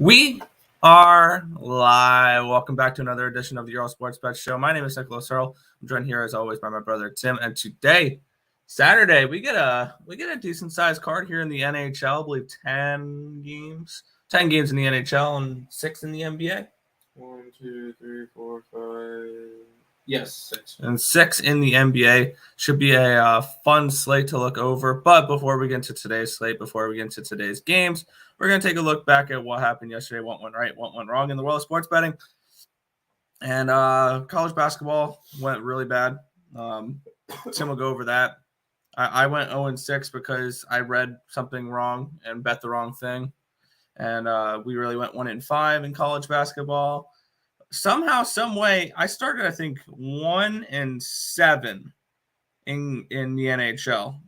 We are live. Welcome back to another edition of the Earle Sports Bet Show. My name is Nicholas Earle. I'm joined here as always by my brother Tim. And today, Saturday, we get a decent sized card here in the NHL. I believe 10 games in the NHL and 6 in the NBA. 1, 2, 3, 4, 5. Yes, 6. And 6 in the NBA. Should be a fun slate to look over. But before we get into today's slate, before we get into today's games, we're going to take a look back at what happened yesterday, what went right, what went wrong in the world of sports betting. And college basketball went really bad. Tim will go over that. I went 0-6 because I read something wrong and bet the wrong thing. And we really went 1-5 in college basketball. Somehow, some way, I started, I think, 1-7 in the NHL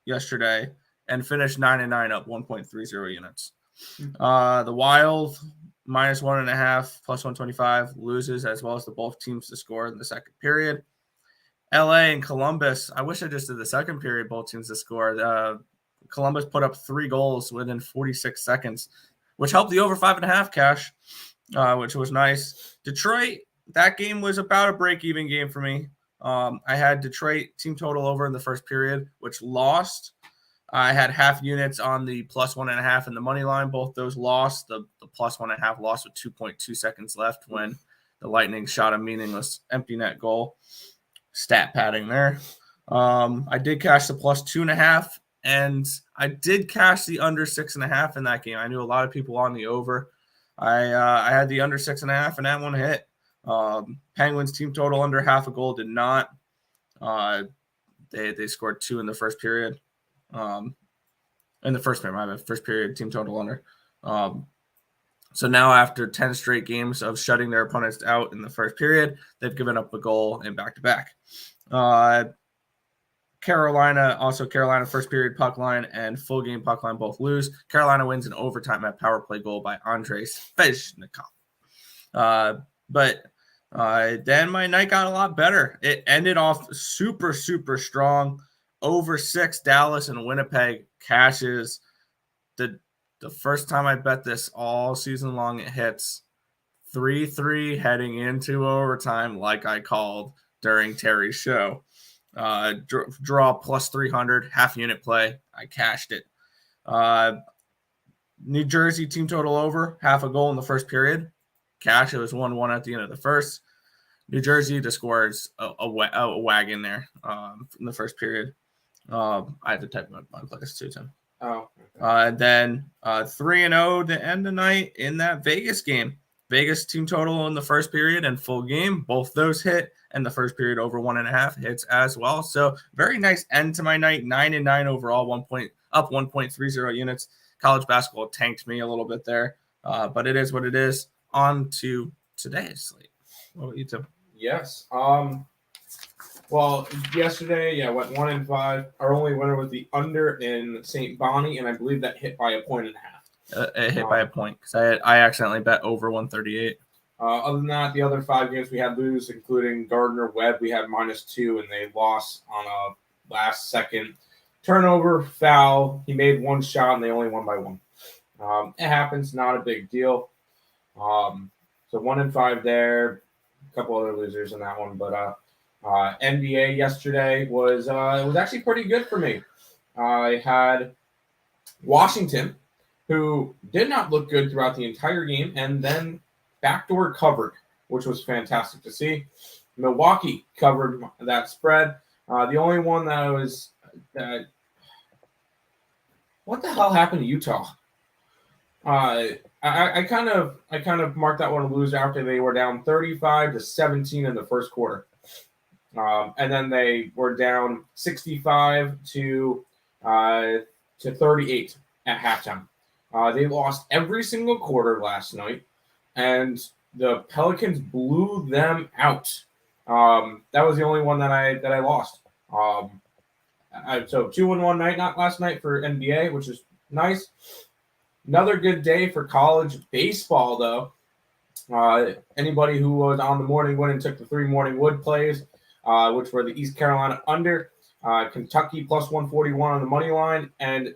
yesterday and finished 9-9 up 1.30 units. The Wild, minus 1.5, plus 125, loses, as well as the both teams to score in the second period. LA and Columbus, I wish I just did the second period, both teams to score. Columbus put up 3 goals within 46 seconds, which helped the over 5.5 cash, which was nice. Detroit, that game was about a break-even game for me. I had Detroit team total over in the first period, which lost. I had half units on the plus 1.5 and the money line. Both those lost. The plus 1.5 lost with 2.2 seconds left when the Lightning shot a meaningless empty net goal. Stat padding there. I did cash the plus 2.5, and I did cash the under 6.5 in that game. I knew a lot of people on the over. I had the under 6.5, and that one hit. Penguins team total under half a goal did not. They scored 2 in the first period. In the first period, my first period team total under. So now after 10 straight games of shutting their opponents out in the first period, they've given up a goal in back-to-back. Carolina first period puck line and full game puck line both lose. Carolina wins an overtime at power play goal by Andrei Svechnikov. But then my night got a lot better. It ended off super, super strong. Over 6, Dallas and Winnipeg cashes. The first time I bet this all season long, it hits 3-3 heading into overtime, like I called during Terry's show. Draw plus 300, half unit play. I cashed it. New Jersey team total over, half a goal in the first period. Cash, it was 1-1 at the end of the first. New Jersey to scores a wagon there in the first period. I had to type my place too, Tim. Oh. Okay. Then 3-0 to end the night in that Vegas game. Vegas team total in the first period and full game. Both those hit, and the first period over 1.5 hits as well. So very nice end to my night. 9-9 overall, up 1.30 units. College basketball tanked me a little bit there, but it is what it is. On to today's slate. What about you, Tim? Yes. Well, yesterday, went 1-5. Our only winner was the under in St. Bonnie, and I believe that hit by 1.5 points. It hit by a point because I accidentally bet over 138. Other than that, the other 5 games we had lose, including Gardner Webb, we had -2, and they lost on a last-second turnover foul. He made 1 shot, and they only won by 1. It happens, not a big deal. So 1-5 there. A couple other losers in that one, but NBA yesterday was it was actually pretty good for me. I had Washington, who did not look good throughout the entire game, and then backdoor covered, which was fantastic to see. Milwaukee covered that spread. The only one that was what the hell happened to Utah? I kind of marked that one a loser after they were down 35-17 in the first quarter. And then they were down 65 to 38 at halftime. They lost every single quarter last night, and the Pelicans blew them out. That was the only one that I lost. So 2-1 night, not last night for NBA, which is nice. Another good day for college baseball, though. Anybody who was on the morning wood and took the 3 morning wood plays, which were the East Carolina under, Kentucky plus 141 on the money line, and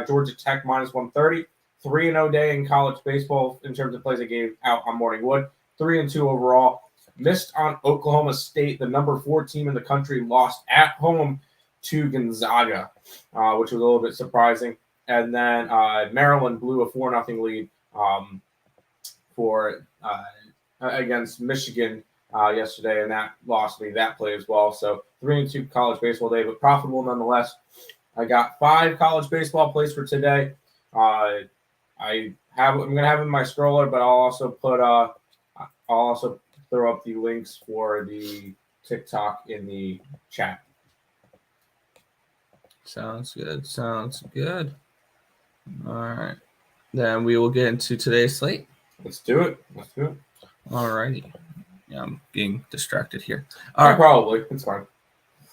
Georgia Tech minus 130. 3-0 day in college baseball in terms of plays I gave out on Morning Wood. 3-2 overall. Missed on Oklahoma State, the number 4 team in the country, lost at home to Gonzaga, which was a little bit surprising. And then Maryland blew a 4-0 lead for against Michigan yesterday, and that lost me that play as well. So 3-2 college baseball day, but profitable nonetheless. I got 5 college baseball plays for today. I'm gonna have in my stroller, but I'll also throw up the links for the TikTok in the chat. Sounds good. Sounds good. All right. Then we will get into today's slate. Let's do it. All righty. Yeah, I'm being distracted here. All right. Probably. It's fine.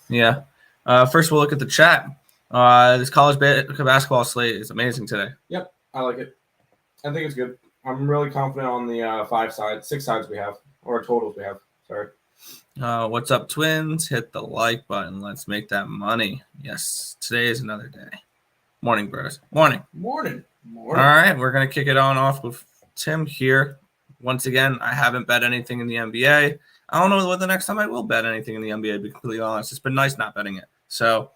Yeah. First, we'll look at the chat. This college basketball slate is amazing today. Yep. I like it. I think it's good. I'm really confident on the 6 sides we have, or totals we have. Sorry. What's up, twins? Hit the like button. Let's make that money. Yes, today is another day. Morning, bros. Morning. All right, we're going to kick it on off with Tim here. Once again, I haven't bet anything in the NBA. I don't know what the next time I will bet anything in the NBA, to be completely honest. It's been nice not betting it. So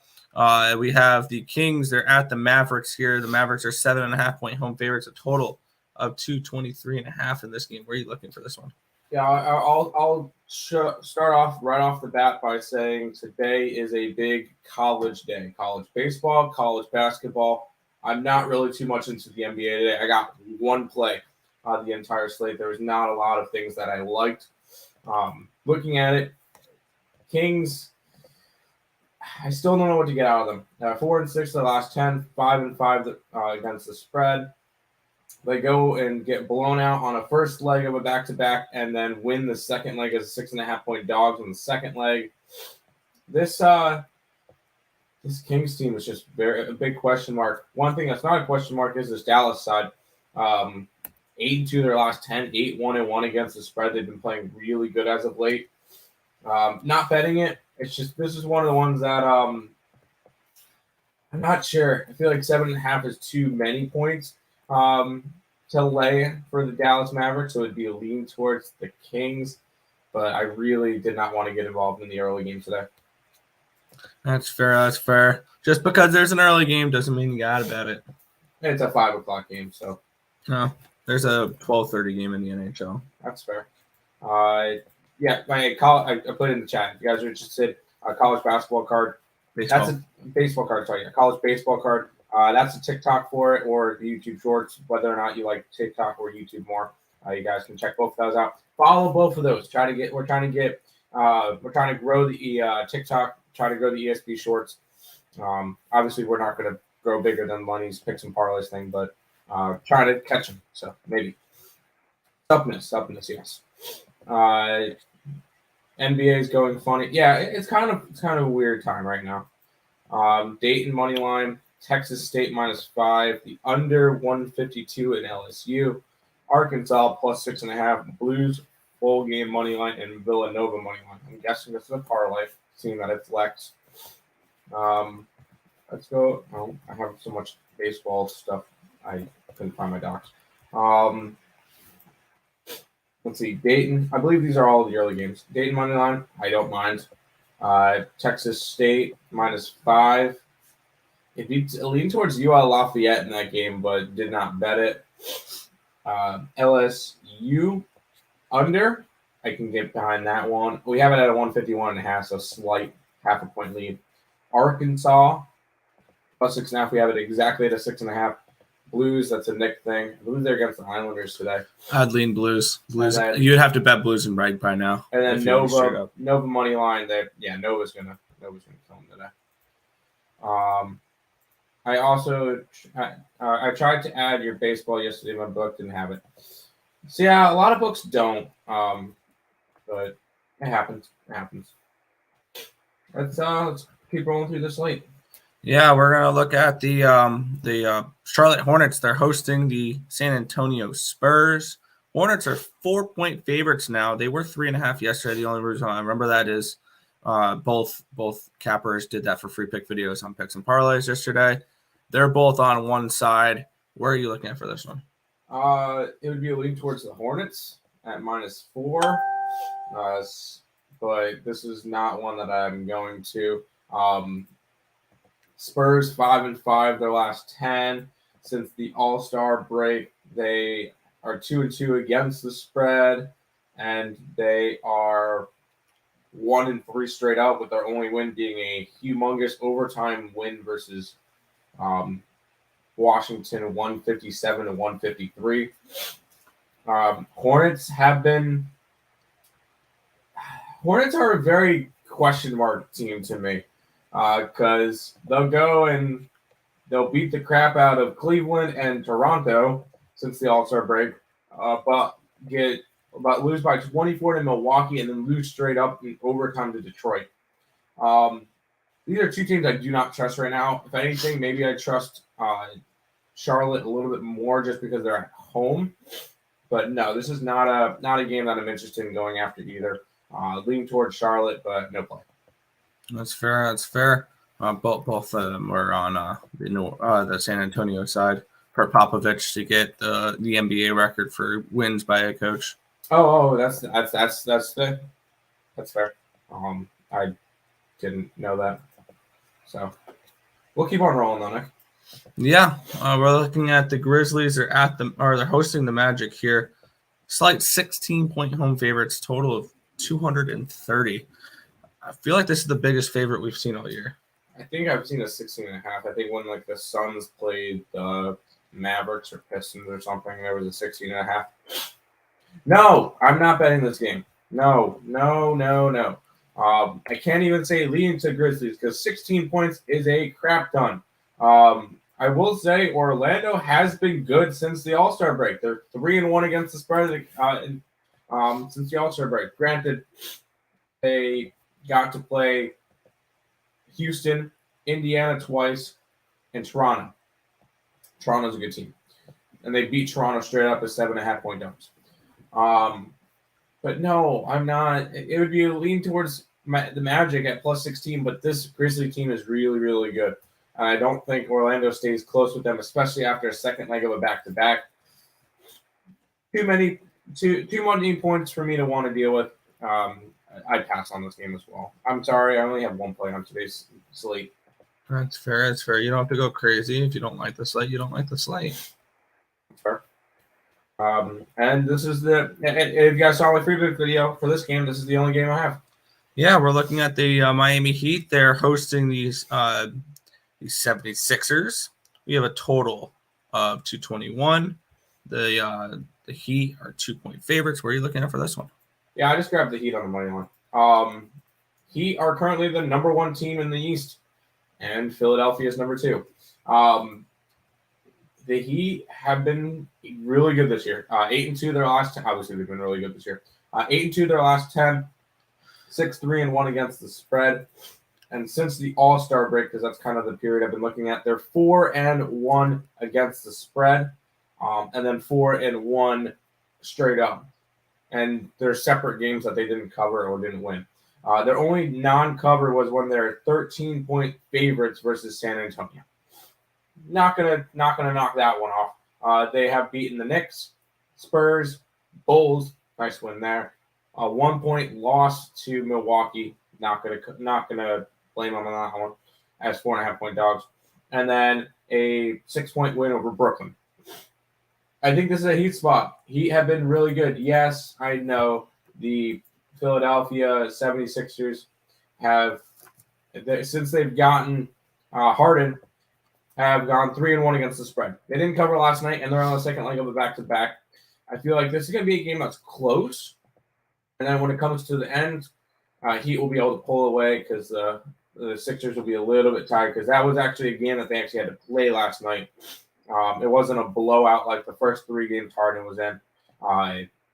we have the Kings. They're at the Mavericks here. The Mavericks are 7.5-point home favorites, a total of 223.5 in this game. Where are you looking for this one? Yeah, I'll start off right off the bat by saying today is a big college day. College baseball, college basketball. I'm not really too much into the NBA today. I got one play the entire slate. There was not a lot of things that I liked. Looking at it, Kings, I still don't know what to get out of them. 4-6 the last 10, 5-5 against the spread. They go and get blown out on a first leg of a back-to-back and then win the second leg as 6.5-point dogs on the second leg. This Kings team is just a big question mark. One thing that's not a question mark is this Dallas side. 8-2 their last 10, 8-1-1 against the spread. They've been playing really good as of late. Not betting it. It's just this is one of the ones that I'm not sure. I feel like 7.5 is too many points to lay for the Dallas Mavericks, so it'd be a lean towards the Kings. But I really did not want to get involved in the early game today. That's fair. Just because there's an early game doesn't mean you got to bet it. It's a 5 o'clock game, so. No, there's a 12:30 game in the NHL. That's fair. Yeah, I put it in the chat. If you guys are interested, a college basketball card. Baseball. That's a baseball card, sorry. A college baseball card. That's a TikTok for it or the YouTube Shorts, whether or not you like TikTok or YouTube more. You guys can check both of those out. Follow both of those. We're trying to grow the TikTok, try to grow the ESP Shorts. Obviously, we're not going to grow bigger than Money's Picks and Parleys thing, but trying to catch them. So maybe. Suppleness, yes. NBA is going funny. Yeah, it's kind of a weird time right now. Dayton money line, Texas State -5, the under 152 in LSU, Arkansas +6.5, Blues full game money line, and Villanova money line. I'm guessing this is a parlay, seeing that it's Lex. Let's go. Oh, I have so much baseball stuff. I couldn't find my docs. Let's see. Dayton. I believe these are all the early games. Dayton money line. I don't mind. Texas State -5. It leaned towards UL Lafayette in that game, but did not bet it. LSU under. I can get behind that one. We have it at a 151.5, so slight half-a-point lead. Arkansas +6.5. We have it exactly at a 6.5. Blues, that's a Nick thing. I believe they're against the Islanders today. I'd lean Blues. You'd have to bet Blues and right by now. And then Nova money line. Nova's gonna kill them today. I also I tried to add your baseball yesterday. My book didn't have it. So yeah, a lot of books don't. But it happens. Let's keep rolling through the slate. Yeah, we're gonna look at the Charlotte Hornets. They're hosting the San Antonio Spurs. Hornets are 4-point favorites now. They were 3.5 yesterday. The only reason I remember that is both cappers did that for free pick videos on Picks and Parleys yesterday. They're both on one side. Where are you looking at for this one? It would be a lean towards the Hornets at -4. But this is not one that I'm going to. Spurs 5-5 their last 10 since the All-Star break. They are 2-2 against the spread, and they are 1-3 straight up, with their only win being a humongous overtime win versus Washington, 157-153. Hornets are a very question mark team to me, because they'll go and they'll beat the crap out of Cleveland and Toronto since the All-Star break, but lose by 24 to Milwaukee and then lose straight up in overtime to Detroit. These are two teams I do not trust right now. If anything, maybe I trust Charlotte a little bit more just because they're at home. But no, this is not a game that I'm interested in going after either. Leaning towards Charlotte, but no play. That's fair. Both of them were on the San Antonio side for Popovich to get the NBA record for wins by a coach. Oh, that's fair. I didn't know that. So we'll keep on rolling on it. Yeah, we're looking at the Grizzlies. They're hosting the Magic here. Slight 16-point home favorites, total of 230. I feel like this is the biggest favorite we've seen all year. I think I've seen a 16.5. I think when the Suns played the Mavericks or Pistons or something, there was a 16.5. No, I'm not betting this game. No. I can't even say leading to Grizzlies because 16 points is a crap ton. I will say Orlando has been good since the All-Star break. They're 3-1 against the spread since the All-Star break. Granted, they got to play Houston, Indiana twice, and Toronto. Toronto's a good team. And they beat Toronto straight up as 7.5-point dogs. But no, I'm not. It would be a lean towards the Magic at +16, but this Grizzly team is really, really good. And I don't think Orlando stays close with them, especially after a second leg of a back-to-back. Too many points for me to want to deal with. I'd pass on this game as well. I'm sorry, I only have one play on today's slate. That's fair. You don't have to go crazy. If you don't like the slate, you don't like the slate. Fair. And this is if you guys saw my preview video for this game, this is the only game I have. Yeah, we're looking at the Miami Heat. They're hosting these 76ers. We have a total of 221. The Heat are 2-point favorites. Where are you looking at for this one? Yeah, I just grabbed the Heat on the money line. Heat are currently the number 1 team in the East, and Philadelphia is number 2. The Heat have been really good this year. 8-2 their last 10. Obviously, they've been really good this year. 8-2 their last 10. 6-3-1 against the spread. And since the All-Star break, because that's kind of the period I've been looking at, they're 4-1 against the spread, and then 4-1 straight up. And they're separate games that they didn't cover or didn't win. Their only non-cover was when they're 13-point favorites versus San Antonio. Not gonna knock that one off. They have beaten the Knicks, Spurs, Bulls. Nice win there. A 1-point loss to Milwaukee. Not gonna blame them on that one as 4.5-point dogs. And then a 6-point win over Brooklyn. I think this is a Heat spot. Heat have been really good. Yes, I know the Philadelphia 76ers have, since they've gotten Harden, have gone 3-1 against the spread. They didn't cover last night, and they're on the second leg of a back-to-back. I feel like this is going to be a game that's close. And then when it comes to the end, Heat will be able to pull away because the Sixers will be a little bit tired because that was actually a game that they actually had to play last night. It wasn't a blowout like the first 3 games Harden was in.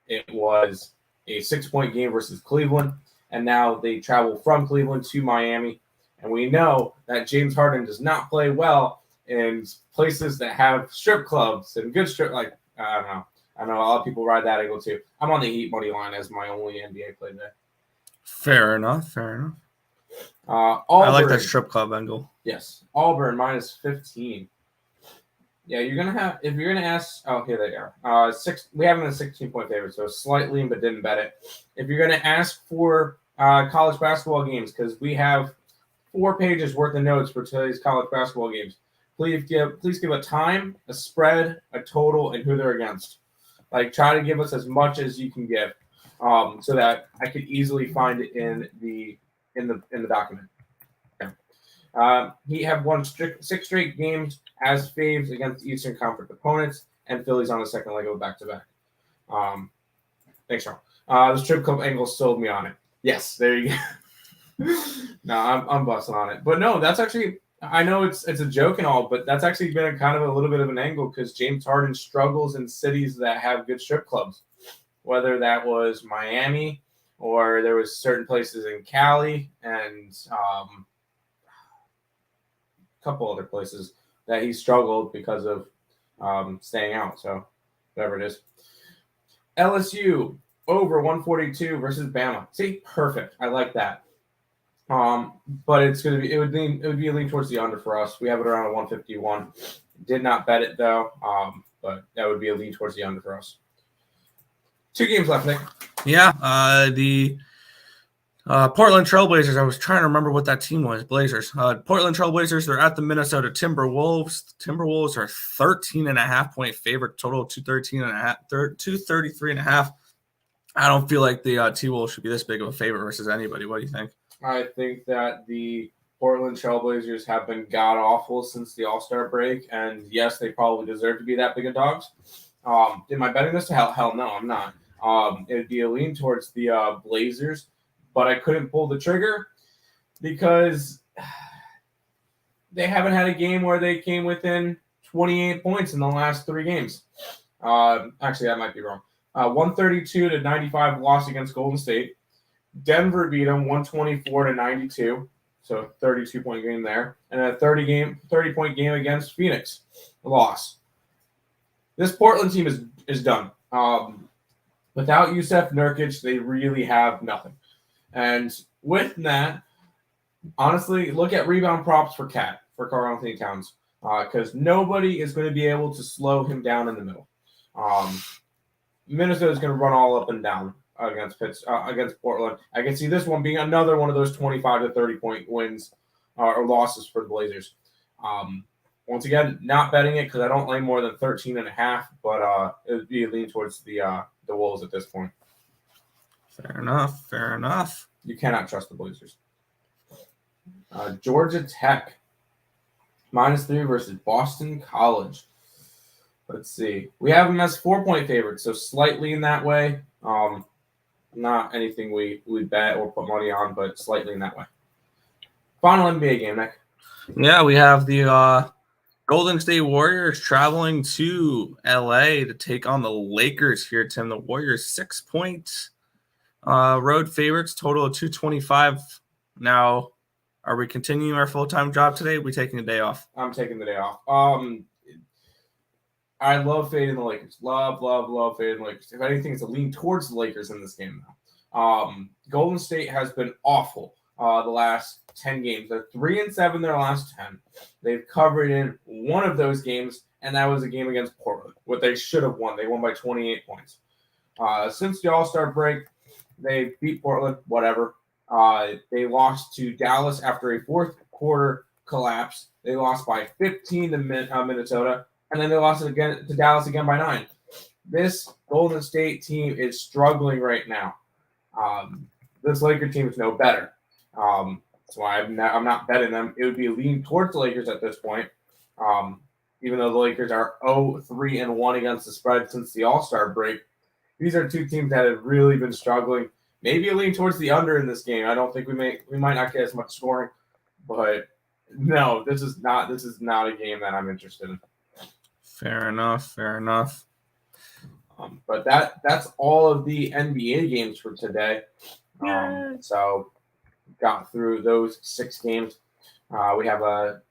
It was a 6-point game versus Cleveland, and now they travel from Cleveland to Miami. And we know that James Harden does not play well in places that have strip clubs and good strip. I don't know. I know a lot of people ride that angle too. I'm on the Heat money line as my only NBA play there. Fair enough. Auburn, I like that strip club angle. Yes. Auburn -15. Yeah, you're gonna have if you're gonna ask. Oh, here they are. We have them in a 16-point favorite, so slightly, but didn't bet it. If you're gonna ask for college basketball games, because we have 4 pages worth of notes for today's college basketball games. Please give a time, a spread, a total, and who they're against. Like, try to give us as much as you can give, so that I could easily find it in the document. Yeah. He have won 6 straight games as faves against Eastern Conference opponents, and Philly's on the second leg of a back-to-back. Thanks, Sean. The strip club angle sold me on it. Yes, there you go. No, I'm busting on it, but no, that's actually. I know it's a joke and all, but that's actually been a kind of a little bit of an angle because James Harden struggles in cities that have good strip clubs, whether that was Miami or there was certain places in Cali and a couple other places that he struggled because of staying out. So whatever it is. LSU over 142 versus Bama. See, perfect. I like that. But it would be a lean towards the under for us. We have it around a 151. Did not bet it though. But that would be a lean towards the under for us. 2 games left, Nick. Yeah, the Portland Trailblazers. I was trying to remember what that team was. Blazers. Portland Trailblazers. They're at the Minnesota Timberwolves. The Timberwolves are 13.5-point favorite. Total 233.5. I don't feel like the T-Wolves should be this big of a favorite versus anybody. What do you think? I think that the Portland Trailblazers have been god-awful since the All-Star break, and yes, they probably deserve to be that big of dogs. Am I betting this? Hell no, I'm not. It would be a lean towards the Blazers, but I couldn't pull the trigger because they haven't had a game where they came within 28 points in the last 3 games. Actually, that might be wrong. 132-95 loss against Golden State. Denver beat them 124-92, so 32-point game there, and a 30-point game against Phoenix, a loss. This Portland team is done. Without Jusuf Nurkic, they really have nothing. And with that, honestly, look at rebound props for Karl-Anthony Towns, because nobody is going to be able to slow him down in the middle. Minnesota is going to run all up and down against Portland. I can see this one being another one of those 25 to 30-point wins or losses for the Blazers. Once again, not betting it because I don't lay more than 13.5, but it would be a lean towards the Wolves at this point. Fair enough. You cannot trust the Blazers. Georgia Tech -3 versus Boston College. Let's see. We have them as 4-point favorites, so slightly in that way. Not anything we bet or put money on, but slightly in that way. Final NBA game, Nick. Yeah, we have the Golden State Warriors traveling to LA to take on the Lakers here, Tim. The Warriors 6-point road favorites, total of 225. Now, are we continuing our full-time job today? Are we taking a day off? I'm taking the day off. I love fading the Lakers. Love fading the Lakers. If anything, it's a lean towards the Lakers in this game now. Golden State has been awful the last 10 games. They're 3-7 their last 10. They've covered in one of those games, and that was a game against Portland, what they should have won. They won by 28 points. Since the All-Star break, they beat Portland, whatever. They lost to Dallas after a fourth quarter collapse. They lost by 15 to Minnesota. And then they lost it again to Dallas again by 9. This Golden State team is struggling right now. This Laker team is no better. That's why I'm not betting them. It would be a lean towards the Lakers at this point. Even though the Lakers are 0-3-1 against the spread since the All-Star break. These are 2 teams that have really been struggling. Maybe a lean towards the under in this game. I don't think we might not get as much scoring, but no, this is not a game that I'm interested in. Fair enough. But that's all of the NBA games for today. So got through those 6 games. We have a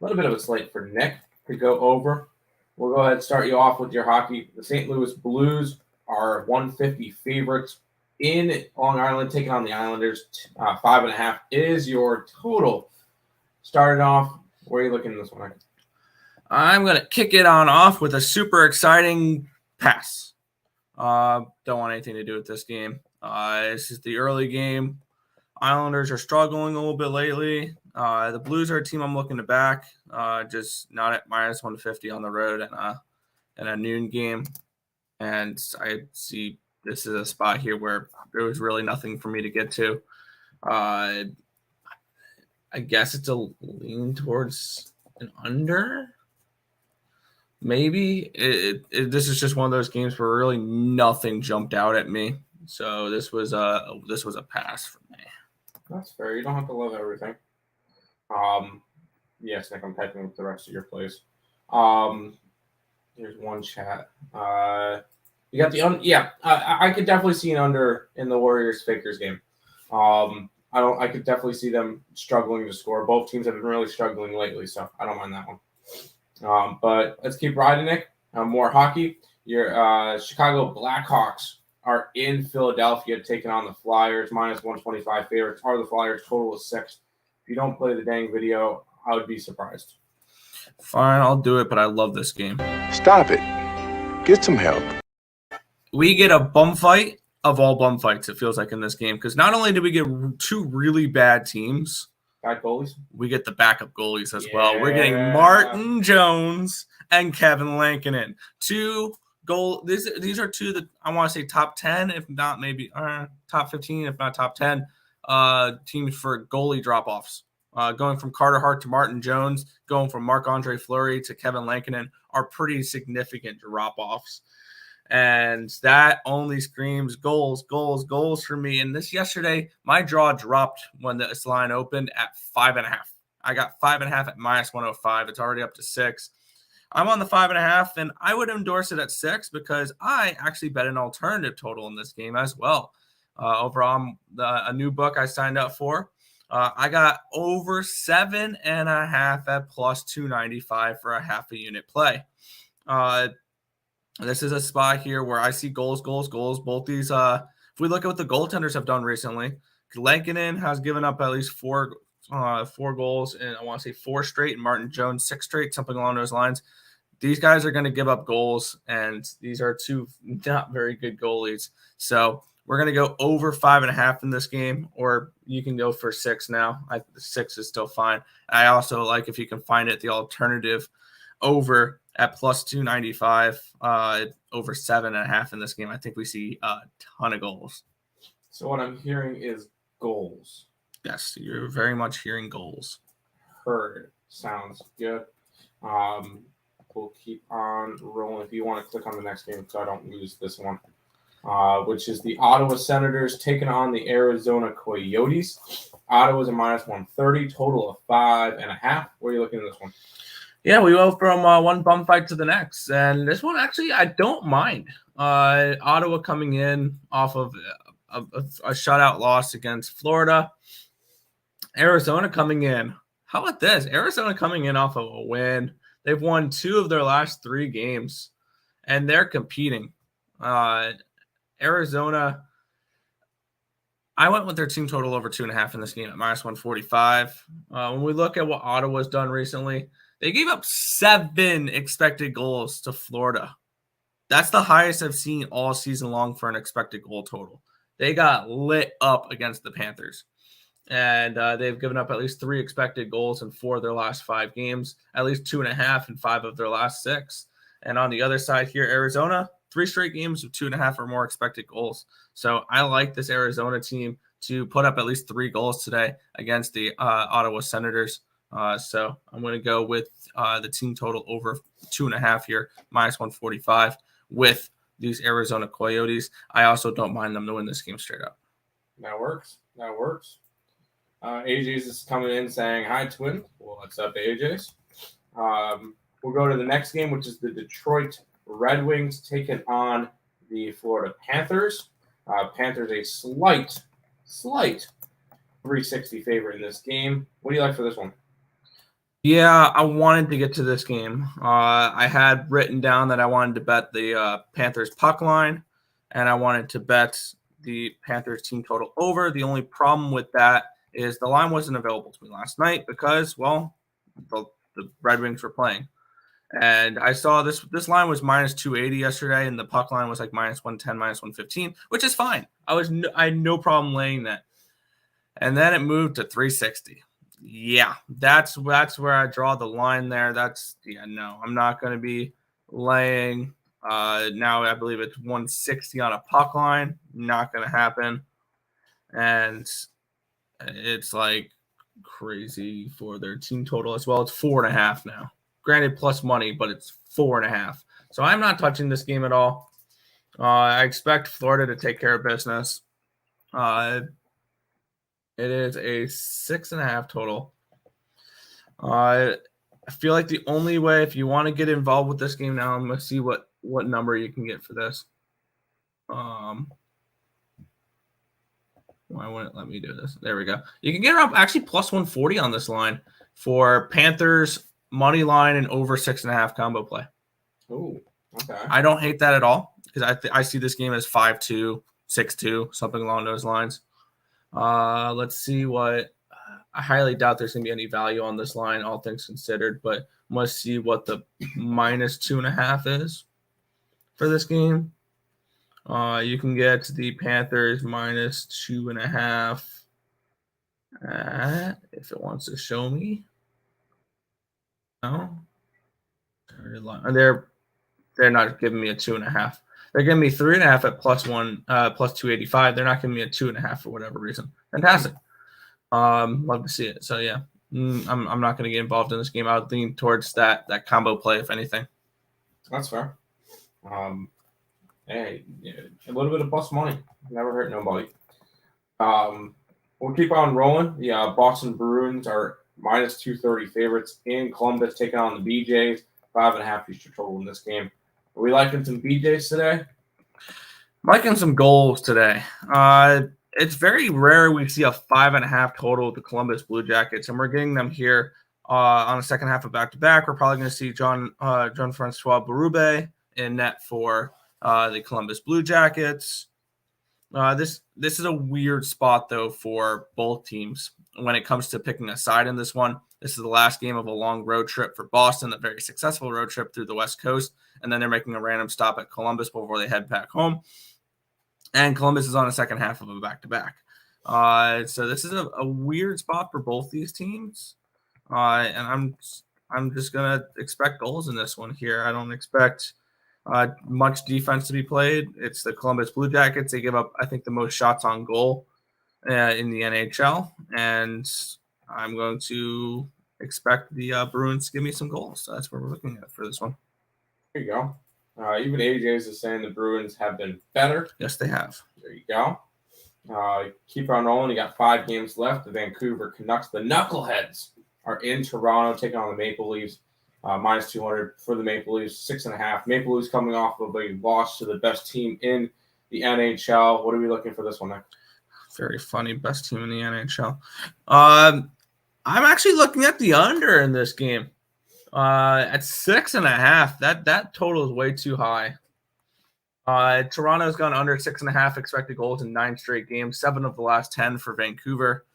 little bit of a slate for Nick to go over. We'll go ahead and start you off with your hockey. The St. Louis Blues are 150 favorites in Long Island, taking on the Islanders. 5.5 is your total. Started off. Where are you looking at this one? I'm going to kick it on off with a super exciting pass. Don't want anything to do with this game. This is the early game. Islanders are struggling a little bit lately. The Blues are a team I'm looking to back, just not at minus 150 on the road in a noon game. And I see this is a spot here where there was really nothing for me to get to. I guess it's a lean towards an under. Maybe this is just one of those games where really nothing jumped out at me. So this was a pass for me. That's fair. You don't have to love everything. Yes, Nick, I'm typing with the rest of your plays. Here's one chat. You got the I could definitely see an under in the Warriors Fakers game. I could definitely see them struggling to score. Both teams have been really struggling lately, so I don't mind that one. But let's keep riding, Nick. More hockey. Your Chicago Blackhawks are in Philadelphia taking on the Flyers, minus 125 favorites. Are the Flyers? Total is 6. If you don't play the dang video, I would be surprised. Fine, I'll do it, but I love this game. Stop it. Get some help. We get a bum fight of all bum fights, it feels like, in this game, because not only do we get two really bad teams, bad goalies, we get the backup goalies as well. We're getting Martin Jones and Kevin Lankinen. These are two that I want to say top 10, if not maybe top 15, if not top 10 teams for goalie drop-offs. Going from Carter Hart to Martin Jones, going from Marc-Andre Fleury to Kevin Lankinen are pretty significant drop-offs. And that only screams goals, goals, goals for me. And this yesterday, my draw dropped when this line opened at 5.5. I got 5.5 at minus 105. It's already up to 6. I'm on the 5.5, and I would endorse it at 6 because I actually bet an alternative total in this game as well. Over on a new book I signed up for. I got over 7.5 at plus 295 for a half a unit play. This is a spot here where I see goals, goals, goals. Both these, if we look at what the goaltenders have done recently, Lankinen has given up at least four goals, and I want to say 4 straight, and Martin Jones 6 straight, something along those lines. These guys are going to give up goals, and these are two not very good goalies. So we're going to go over 5.5 in this game, or you can go for 6 now. 6 is still fine. I also like, if you can find it, the alternative over at plus 295, over 7.5 in this game. I think we see a ton of goals. So what I'm hearing is goals. Yes, you're very much hearing goals. Heard. Sounds good. We'll keep on rolling. If you want to click on the next game so I don't lose this one, which is the Ottawa Senators taking on the Arizona Coyotes. Ottawa's a minus 130, total of 5.5. Where are you looking at this one? Yeah, we go from one bum fight to the next. And this one, actually, I don't mind. Ottawa coming in off of a shutout loss against Florida. Arizona coming in. How about this? Arizona coming in off of a win. They've won 2 of their last 3 games, and they're competing. Arizona, I went with their team total over 2.5 in this game at minus 145. When we look at what Ottawa's done recently, they gave up 7 expected goals to Florida. That's the highest I've seen all season long for an expected goal total. They got lit up against the Panthers. And they've given up at least 3 expected goals in 4 of their last 5 games, at least 2.5 in 5 of their last 6. And on the other side here, Arizona, 3 straight games with 2.5 or more expected goals. So I like this Arizona team to put up at least 3 goals today against the Ottawa Senators. So I'm going to go with the team total over 2.5 here, minus 145 with these Arizona Coyotes. I also don't mind them to win this game straight up. That works. AJ's is coming in saying, hi, Twin. Well, what's up, AJ's? We'll go to the next game, which is the Detroit Red Wings taking on the Florida Panthers. Panthers a slight 360 favorite in this game. What do you like for this one? Yeah, I wanted to get to this game. I had written down that I wanted to bet the Panthers puck line, and I wanted to bet the Panthers team total over. The only problem with that is the line wasn't available to me last night because, well, the Red Wings were playing. And I saw this line was minus 280 yesterday, and the puck line was like minus 110, minus 115, which is fine. I had no problem laying that. And then it moved to 360. Yeah, that's where I draw the line there. No, I'm not going to be laying. Now I believe it's 160 on a puck line. Not going to happen. And it's like crazy for their team total as well. It's 4.5 now. Granted, plus money, but it's 4.5. So I'm not touching this game at all. I expect Florida to take care of business. It is a 6.5 total. I feel like the only way, if you want to get involved with this game now, I'm going to see what number you can get for this. Why wouldn't it let me do this? There we go. You can get around actually plus 140 on this line for Panthers money line and over 6.5 combo play. Oh, okay. I don't hate that at all because I see this game as 5-2, 6-2, something along those lines. Let's see what. I highly doubt there's going to be any value on this line, all things considered, but must see what the minus 2.5 is for this game. You can get the Panthers minus 2.5 if it wants to show me. No, they're not giving me a 2.5. They're giving me 3.5 at plus 285. They're not giving me a 2.5 for whatever reason. Fantastic. Love to see it. So yeah, I'm not going to get involved in this game. I would lean towards that combo play, if anything. That's fair. Hey, a little bit of plus money never hurt nobody. We'll keep on rolling. The Boston Bruins are minus 230 favorites in Columbus, taking on the BJs. 5.5 future total in this game. Are we liking some BJs today? Liking some goals today. It's very rare we see a 5.5 total with the Columbus Blue Jackets, and we're getting them here on the second half of back-to-back. We're probably going to see Jean-Francois Berube in net for the Columbus Blue Jackets. This is a weird spot, though, for both teams when it comes to picking a side in this one. This is the last game of a long road trip for Boston, a very successful road trip through the West Coast, and then they're making a random stop at Columbus before they head back home. And Columbus is on the second half of a back-to-back. So this is a weird spot for both these teams. And I'm just going to expect goals in this one here. I don't expect much defense to be played. It's the Columbus Blue Jackets. They give up, I think, the most shots on goal in the NHL. And I'm going to expect the Bruins to give me some goals. So that's what we're looking at for this one. There you go. Even AJ's is saying the Bruins have been better. Yes, they have. There you go. Keep on rolling. You got 5 games left. The Vancouver Canucks, the Knuckleheads, are in Toronto taking on the Maple Leafs. Minus 200 for the Maple Leafs, 6.5. Maple Leafs coming off of a loss to the best team in the NHL. What are we looking for this one, Nick? Very funny. Best team in the NHL. I'm actually looking at the under in this game. At 6.5, that total is way too high. Toronto's gone under 6.5 expected goals in 9 straight games, 7 of the last 10 for Vancouver.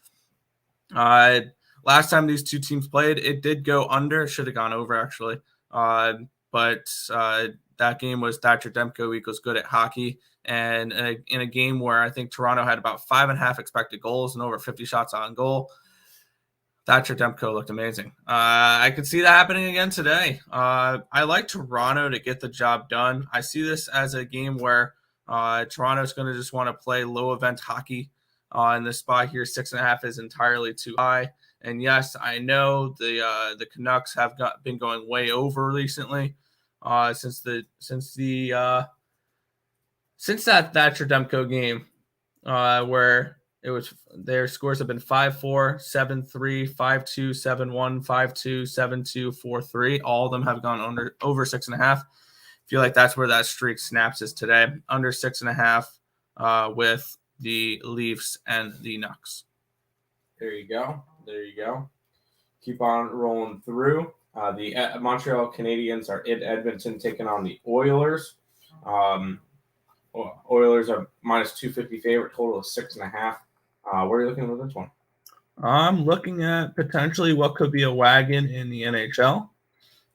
Last time these two teams played, it did go under. It should have gone over, actually. But that game was Thatcher Demko equals good at hockey. And in a game where I think Toronto had about 5.5 expected goals and over 50 shots on goal, Thatcher Demko looked amazing. I could see that happening again today. I like Toronto to get the job done. I see this as a game where Toronto's going to just want to play low-event hockey. In this spot here, 6.5 is entirely too high. And yes, I know the Canucks have been going way over recently since that Thatcher Demko game where it was their scores have been 5-4, 7-3, 5-2, 7-1, 5-2, 7-2, 4-3. All of them have gone over 6.5. I feel like that's where that streak snaps is today. Under 6.5 with the Leafs and the Knucks. There you go. Keep on rolling through. The Montreal Canadiens are in Edmonton taking on the Oilers. Oilers are minus 250 favorite, total of 6.5. Where are you looking at this one? I'm looking at potentially what could be a wagon in the NHL.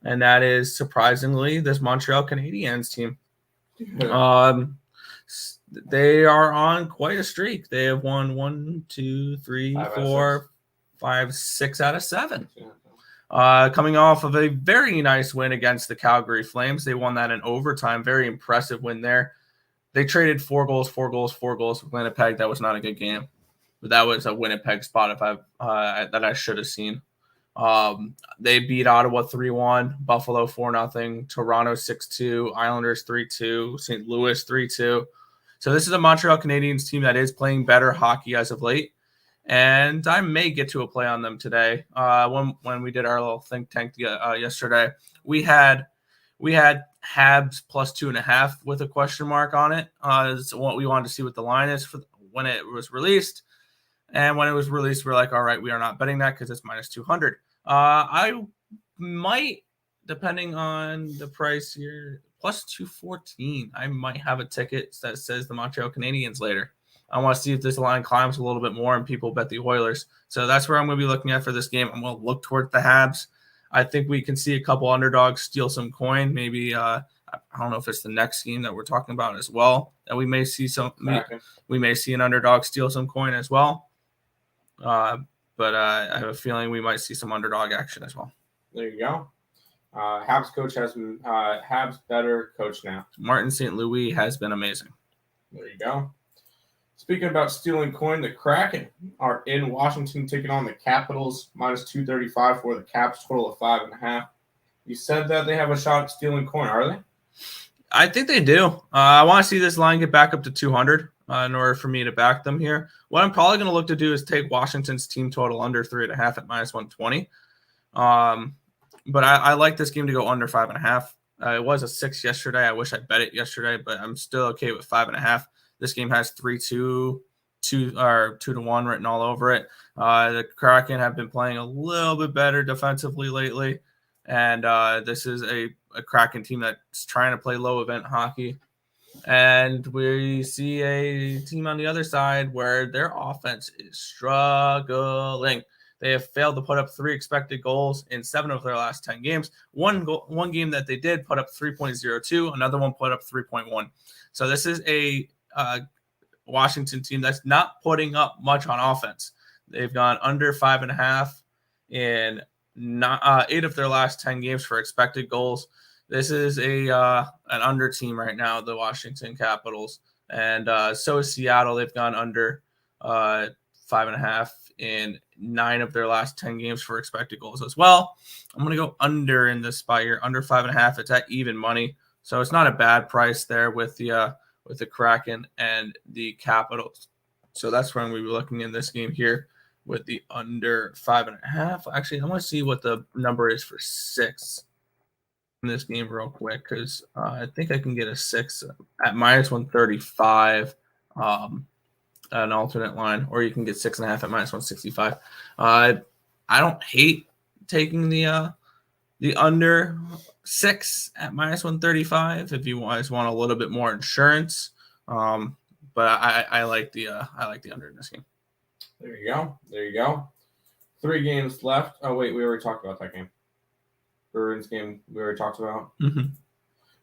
and that is surprisingly this Montreal Canadiens team. They are on quite a streak. They have won 6 out of 7. Coming off of a very nice win against the Calgary Flames. They won that in overtime. Very impressive win there. They traded 4 goals with Winnipeg. That was not a good game, but that was a Winnipeg spot that I should have seen. They beat Ottawa 3-1, Buffalo 4-0, Toronto 6-2, Islanders 3-2, St. Louis 3-2. So this is a Montreal Canadiens team that is playing better hockey as of late, and I may get to a play on them today. When we did our little think tank yesterday, we had Habs plus 2.5 with a question mark on it. It's what we wanted to see what the line is for when it was released. And when it was released, we're like, all right, we are not betting that because it's minus 200. I might, depending on the price here, plus 214. I might have a ticket that says the Montreal Canadiens later. I want to see if this line climbs a little bit more and people bet the Oilers. So that's where I'm going to be looking at for this game. I'm going to look towards the Habs. I think we can see a couple underdogs steal some coin. Maybe I don't know if it's the next game that we're talking about as well. That we may see we may see an underdog steal some coin as well. But I have a feeling we might see some underdog action as well. There you go. Habs coach has been Habs better coach now. Martin St. Louis has been amazing. There you go. Speaking about stealing coin, the Kraken are in Washington taking on the Capitals, minus 235 for the Caps, total of 5.5. You said that they have a shot at stealing coin, are they? I think they do. I want to see this line get back up to 200 in order for me to back them here. What I'm probably going to look to do is take Washington's team total under 3.5 at minus 120. But I like this game to go under 5.5. It was a 6 yesterday. I wish I bet it yesterday, but I'm still okay with 5.5. This game has 3-2, 2-1 written all over it. The Kraken have been playing a little bit better defensively lately, and this is a Kraken team that's trying to play low event hockey. And we see a team on the other side where their offense is struggling. They have failed to put up 3 expected goals in 7 of their last 10 games. One game that they did put up 3.02, another one put up 3.1. So this is a Washington team that's not putting up much on offense. They've gone under 5.5 in 8 of their last 10 games for expected goals. This is an under team right now, the Washington Capitals, and so is Seattle. They've gone under 5.5 in 9 of their last 10 games for expected goals as well. I'm going to go under in this spot here, under 5.5. It's at even money, so it's not a bad price there with the Kraken and the Capitals. So that's where I'm going to be looking in this game here with the under 5.5. Actually, I want to see what the number is for 6 in this game real quick, because I think I can get a 6 at minus 135, an alternate line, or you can get 6.5 at minus 165. I don't hate taking the under 6 at minus 135 if you guys want a little bit more insurance. But I like the under in this game. There you go. 3 games left. Oh wait, we already talked about that game. Bruins game we already talked about. Mm-hmm.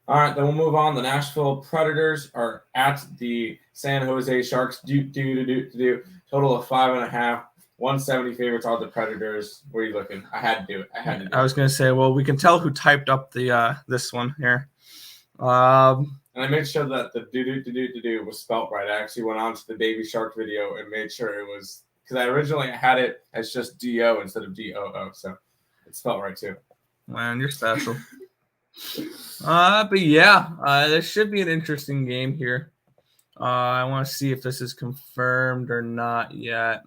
All right, then we'll move on. The Nashville Predators are at the San Jose Sharks. Total of 5.5. 170 favorites on the Predators. Where are you looking? I had to do it. I was going to say, well, we can tell who typed up the this one here. And I made sure that the do was spelt right. I actually went on to the Baby Shark video and made sure it was, because I originally had it as just D-O instead of D-O-O. So it's spelled right too. Man, you're special. But yeah, this should be an interesting game here. I want to see if this is confirmed or not yet.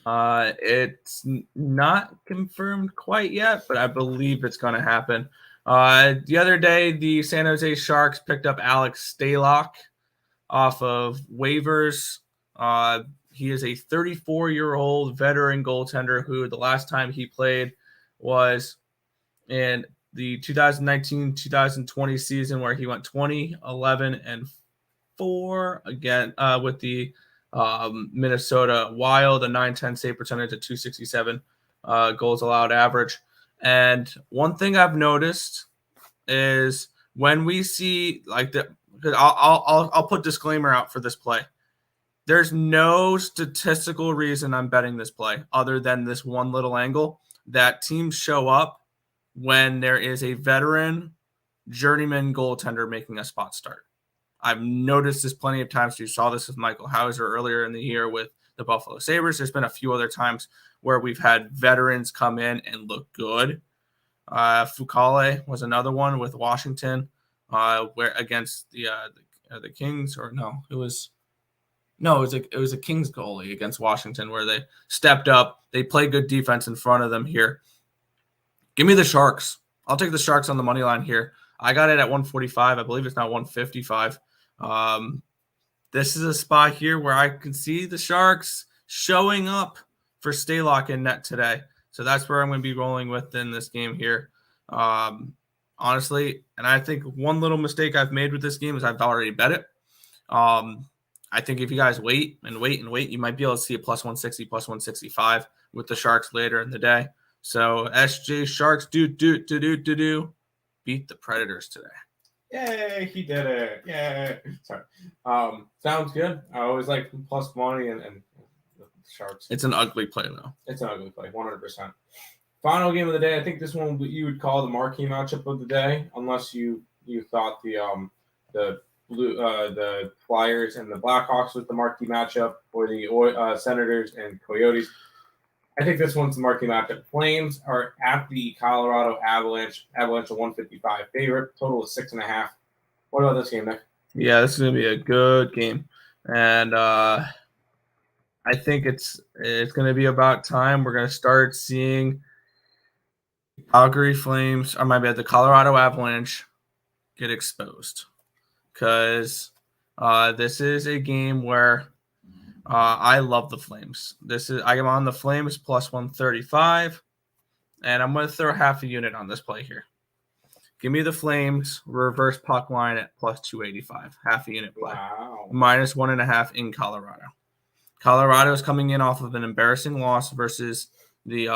It's not confirmed quite yet, but I believe it's going to happen. The other day, the San Jose Sharks picked up Alex Stalock off of waivers. He is a 34-year-old veteran goaltender who the last time he played was in the 2019-2020 season, where he went 20, 11, and 4 again with the Minnesota Wild, a .910 save percentage, a .267 goals allowed average. And one thing I've noticed is when we see like the, I'll put disclaimer out for this play. There's no statistical reason I'm betting this play other than this one little angle that teams show up when there is a veteran journeyman goaltender making a spot start. I've noticed this plenty of times. You saw this with Michael Hauser earlier in the year with the Buffalo Sabres. There's been a few other times where we've had veterans come in and look good. Fucale was another one with Washington, where against the Kings, or no, it was a Kings goalie against Washington where they stepped up. They played good defense in front of them here. Give me the Sharks. I'll take the Sharks on the money line here. I got it at 145. I believe it's now 155. This is a spot here where I can see the Sharks showing up for Stalock in net today. So that's where I'm going to be rolling with in this game here. Honestly, and I think one little mistake I've made with this game is I've already bet it. I think if you guys wait, you might be able to see a plus 160, plus 165 with the Sharks later in the day. So SJ Sharks beat the Predators today. Yay, he did it. Yay. Sorry. Sounds good. I always like plus money and the Sharks. It's an ugly play, though. It's an ugly play, 100%. Final game of the day. I think this one you would call the marquee matchup of the day, unless you thought the Flyers and the Blackhawks was the marquee matchup, or the Senators and Coyotes. I think this one's the marquee matchup. Flames are at the Colorado Avalanche. Avalanche a 155 favorite. Total is 6.5. What about this game, Nick? Yeah, this is going to be a good game. And I think it's going to be about time we're going to start seeing Calgary Flames, or the Colorado Avalanche get exposed. Because this is a game where I love the Flames. I am on the Flames plus 135, and I'm going to throw half a unit on this play here. Give me the Flames reverse puck line at plus 285, half a unit play. Wow. Minus 1.5 in Colorado. Colorado is coming in off of an embarrassing loss versus the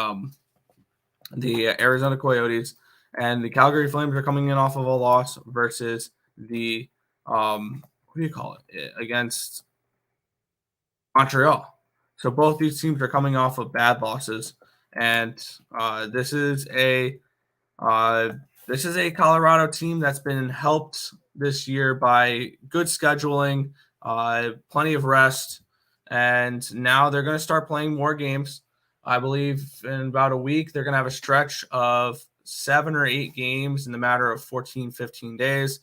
Arizona Coyotes, and the Calgary Flames are coming in off of a loss versus the against Montreal. So both these teams are coming off of bad losses, and this is a Colorado team that's been helped this year by good scheduling, plenty of rest, and now they're going to start playing more games. I believe in about a week they're going to have a stretch of 7 or 8 games in the matter of 14, 15 days.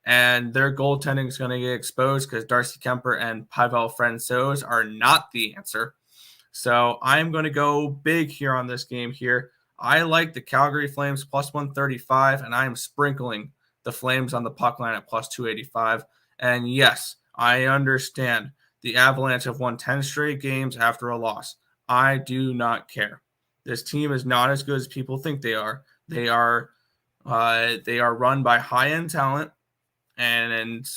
And their goaltending is going to get exposed because Darcy Kemper and Pavel Francouz are not the answer. So I'm going to go big here on this game here. I like the Calgary Flames plus 135, and I am sprinkling the Flames on the puck line at plus 285. And yes, I understand the Avalanche have won 10 straight games after a loss. I do not care. This team is not as good as people think they are. They are run by high-end talent and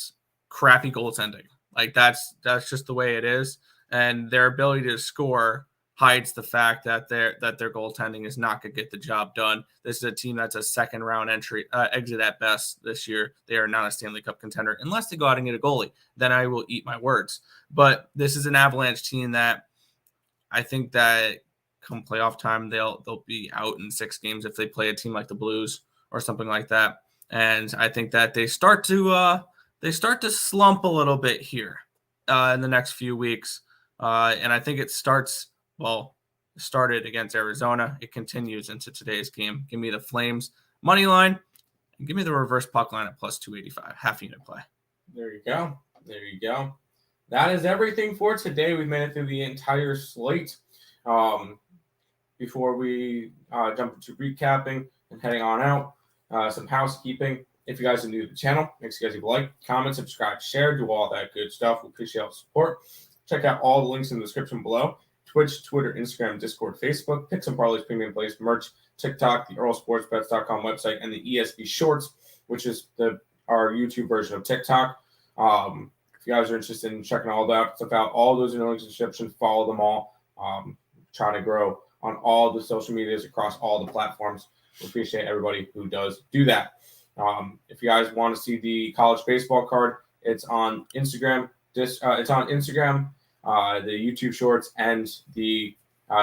crappy goaltending. Like that's just the way it is. And their ability to score hides the fact that their goaltending is not going to get the job done. This is a team that's a second round exit at best this year. They are not a Stanley Cup contender unless they go out and get a goalie. Then I will eat my words. But this is an Avalanche team that I think that come playoff time they'll be out in 6 games if they play a team like the Blues or something like that. And I think that they start to slump a little bit here in the next few weeks. And I think it started against Arizona. It continues into today's game. Give me the Flames money line and give me the reverse puck line at plus 285, half unit play. There you go. That is everything for today. We've made it through the entire slate. Before we jump into recapping and heading on out, some housekeeping. If you guys are new to the channel, make sure you guys like, comment, subscribe, share, do all that good stuff. We appreciate all the support. Check out all the links in the description below. Twitch, Twitter, Instagram, Discord, Facebook, Picks and Parleys, Premium Plays, merch, TikTok, the EarleSportsBets.com website, and the ESB Shorts, which is our YouTube version of TikTok. If you guys are interested in checking all that stuff out, all those are in the description. Follow them all. Trying to grow on all the social medias across all the platforms. We appreciate everybody who does do that. If you guys want to see the college baseball card, it's on Instagram. It's on Instagram, the YouTube Shorts, and the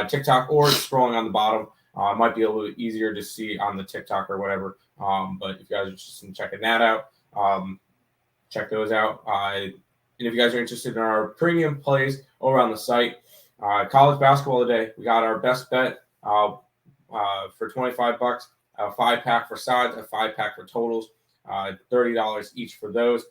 TikTok, or scrolling on the bottom. It might be a little easier to see on the TikTok or whatever. But if you guys are interested in checking that out, check those out. And if you guys are interested in our premium plays over on the site, college basketball today, we got our best bet for $25, a 5-pack for sides, a 5-pack for totals, $30 each for those. If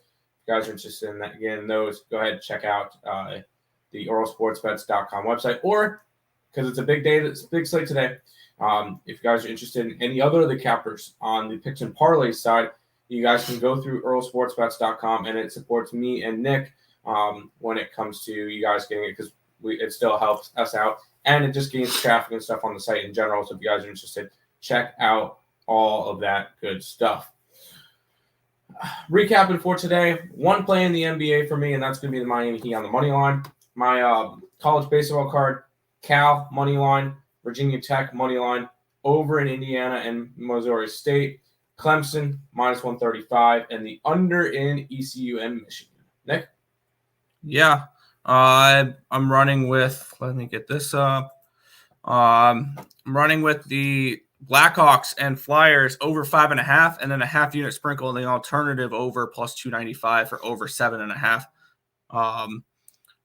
you guys are interested in that, again, those, go ahead and check out the EarleSportsBets.com website, or because it's a big day, it's a big slate today. If you guys are interested in any other of the cappers on the picks and parlays side, you guys can go through EarleSportsBets.com, and it supports me and Nick when it comes to you guys getting it, because it still helps us out, and it just gains traffic and stuff on the site in general. So if you guys are interested, check out all of that good stuff. Recapping for today, one play in the NBA for me, and that's going to be the Miami Heat on the money line. My college baseball card, Cal money line, Virginia Tech money line, over in Indiana and Missouri State, Clemson minus 135, and the under in ECU and Michigan. Nick? Yeah, I'm running with, let me get this up. I'm running with the Blackhawks and Flyers over 5.5, and then a half unit sprinkle in the alternative over plus 295 for over 7.5.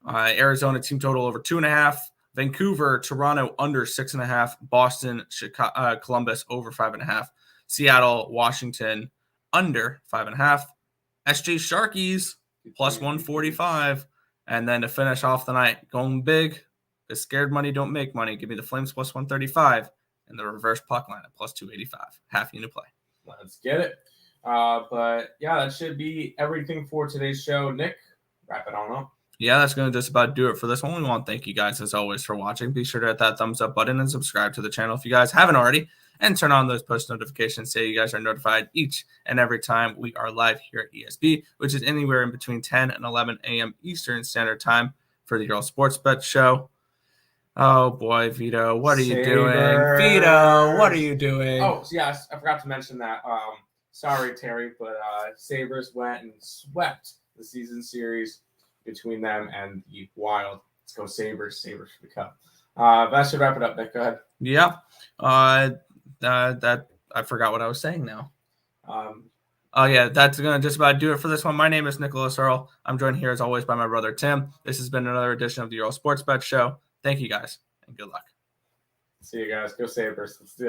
Arizona team total over 2.5. Vancouver, Toronto under 6.5. Boston, Chicago, Columbus over 5.5. Seattle, Washington under 5.5. SJ Sharkies plus 145. And then to finish off the night, going big, because scared money don't make money. Give me the Flames plus 135 and the reverse puck line at plus 285. Half unit play. Let's get it. But yeah, that should be everything for today's show. Nick, wrap it on up. Yeah, that's going to just about do it for this one. We want to thank you guys, as always, for watching. Be sure to hit that thumbs up button and subscribe to the channel if you guys haven't already. And turn on those post notifications so you guys are notified each and every time we are live here at ESB, which is anywhere in between 10 and 11 a.m. Eastern Standard Time for the Earle Sports Bet Show. Oh, boy, Vito, what are you doing? Vito, what are you doing? Oh, yes, I forgot to mention that. Sorry, Terry, but Sabres went and swept the season series between them and the Wild. Let's go Sabres. Sabres for the Cup. That should wrap it up, Nick. Go ahead. Yeah. That I forgot what I was saying now. Oh, yeah, that's going to just about do it for this one. My name is Nicholas Earle. I'm joined here, as always, by my brother, Tim. This has been another edition of the Earle Sports Bet Show. Thank you, guys, and good luck. See you guys. Go Sabres. Let's do it.